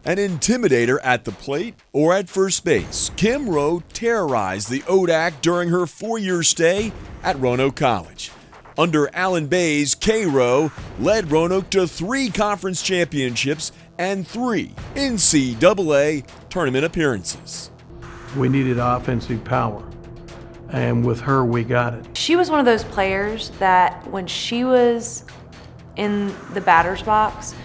An intimidator at the plate or at first base, Kim Rowe terrorized the ODAC during her 4-year stay at Roanoke College. Under Alan Bays, K. Rowe led Roanoke to 3 conference championships and 3 NCAA tournament appearances. We needed offensive power, and with her, we got it. She was one of those players that when she was in the batter's box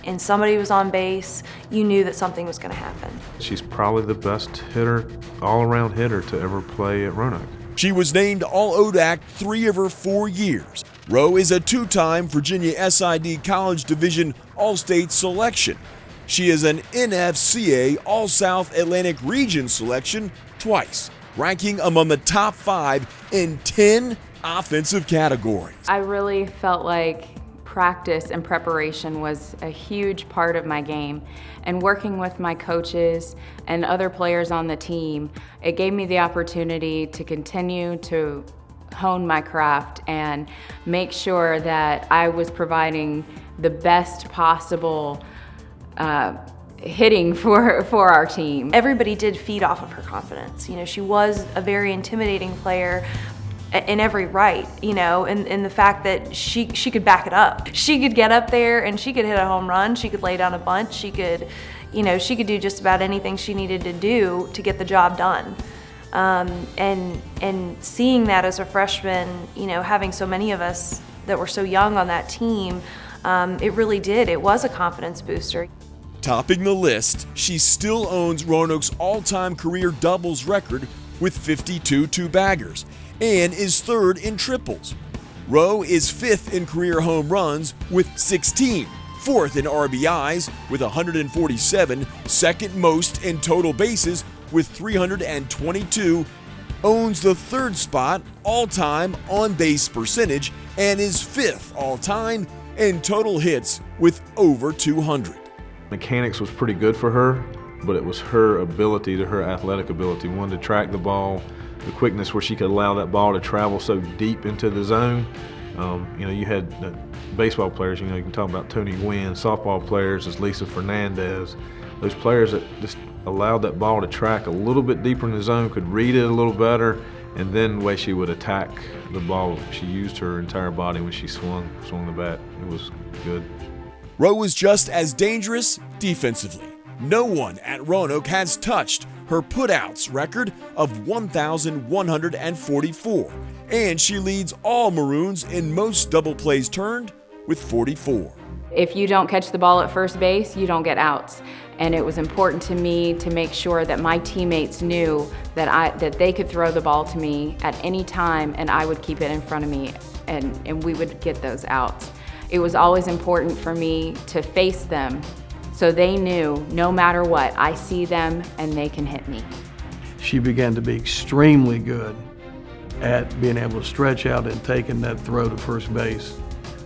and somebody was on base, you knew that something was going to happen. She's probably the best hitter, all-around hitter to ever play at Roanoke. She was named All-ODAC 3 of her 4 years. Rowe is a 2-time Virginia SID College Division All-State selection. She is an NFCA All-South Atlantic Region selection twice, ranking among the top 5 in 10 offensive categories. I really felt like practice and preparation was a huge part of my game, and working with my coaches and other players on the team, it gave me the opportunity to continue to hone my craft and make sure that I was providing the best possible hitting for our team. Everybody did feed off of her confidence. You know, she was a very intimidating player in every right, you know, and the fact that she could back it up. She could get up there and she could hit a home run, she could lay down a bunt, she could do just about anything she needed to do to get the job done. And seeing that as a freshman, you know, having so many of us that were so young on that team, it really did. It was a confidence booster. Topping the list, she still owns Roanoke's all-time career doubles record with 52 two-baggers and is 3rd in triples. Rowe is 5th in career home runs with 16, 4th in RBIs with 147, 2nd most in total bases with 322, owns the 3rd spot all-time on-base percentage, and is 5th all-time in total hits with over 200. Mechanics was pretty good for her, but it was her ability, her athletic ability, one to track the ball, the quickness where she could allow that ball to travel so deep into the zone. You know, you had baseball players, you know, you can talk about Tony Gwynn, softball players as Lisa Fernandez, those players that just allowed that ball to track a little bit deeper in the zone, could read it a little better, and then the way she would attack the ball, she used her entire body when she swung the bat. It was good. Rowe was just as dangerous defensively. No one at Roanoke has touched her putouts record of 1,144, and she leads all Maroons in most double plays turned with 44. If you don't catch the ball at first base, you don't get outs. And it was important to me to make sure that my teammates knew that they could throw the ball to me at any time and I would keep it in front of me and we would get those outs. It was always important for me to face them so they knew no matter what, I see them and they can hit me. She began to be extremely good at being able to stretch out and taking that throw to first base,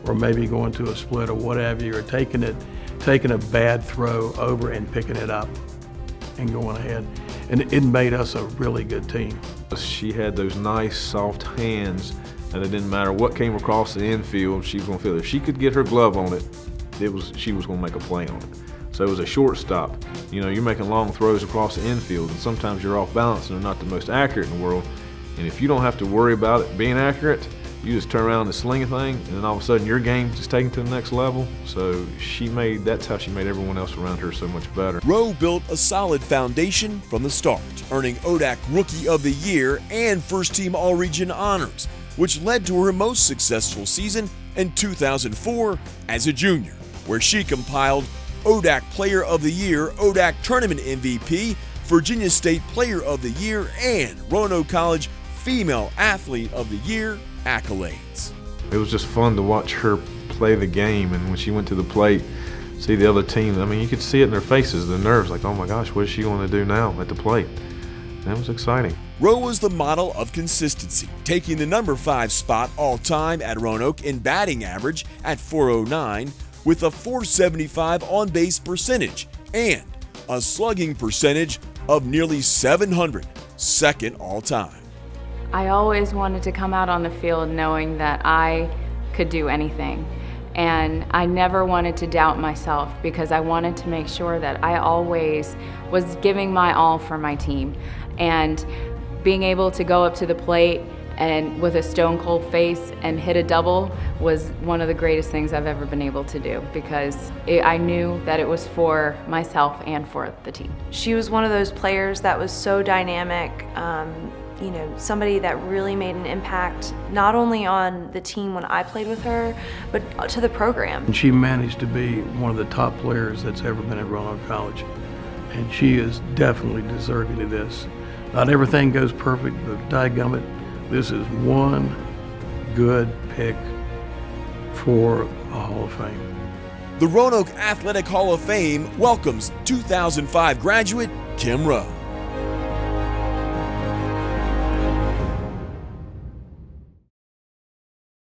or maybe going to a split or whatever, or taking a bad throw over and picking it up and going ahead. And it made us a really good team. She had those nice soft hands, and it didn't matter what came across the infield, she was going to feel it. If she could get her glove on it, she was going to make a play on it. So it was a shortstop. You know, you're making long throws across the infield, and sometimes you're off balance and they're not the most accurate in the world. And if you don't have to worry about it being accurate, you just turn around and sling a thing, and then all of a sudden your game's just taken to the next level. So that's how she made everyone else around her so much better. Rowe built a solid foundation from the start, earning ODAC Rookie of the Year and First Team All-Region honors, which led to her most successful season in 2004 as a junior, where she compiled ODAC Player of the Year, ODAC Tournament MVP, Virginia State Player of the Year, and Roanoke College Female Athlete of the Year accolades. It was just fun to watch her play the game, and when she went to the plate, see the other team, I mean, you could see it in their faces, the nerves, like, oh my gosh, what is she going to do now at the plate? That was exciting. Rowe was the model of consistency, taking the number 5 spot all-time at Roanoke in batting average at .409, with a .475 on-base percentage and a slugging percentage of nearly .700, second all-time. I always wanted to come out on the field knowing that I could do anything. And I never wanted to doubt myself because I wanted to make sure that I always was giving my all for my team. And being able to go up to the plate and with a stone cold face and hit a double was one of the greatest things I've ever been able to do, because I knew that it was for myself and for the team. She was one of those players that was so dynamic, you know, somebody that really made an impact not only on the team when I played with her, but to the program. And she managed to be one of the top players that's ever been at Roanoke College. And she is definitely deserving of this. Not everything goes perfect, but dadgummit, this is one good pick for a Hall of Fame. The Roanoke Athletic Hall of Fame welcomes 2005 graduate Kim Rowe.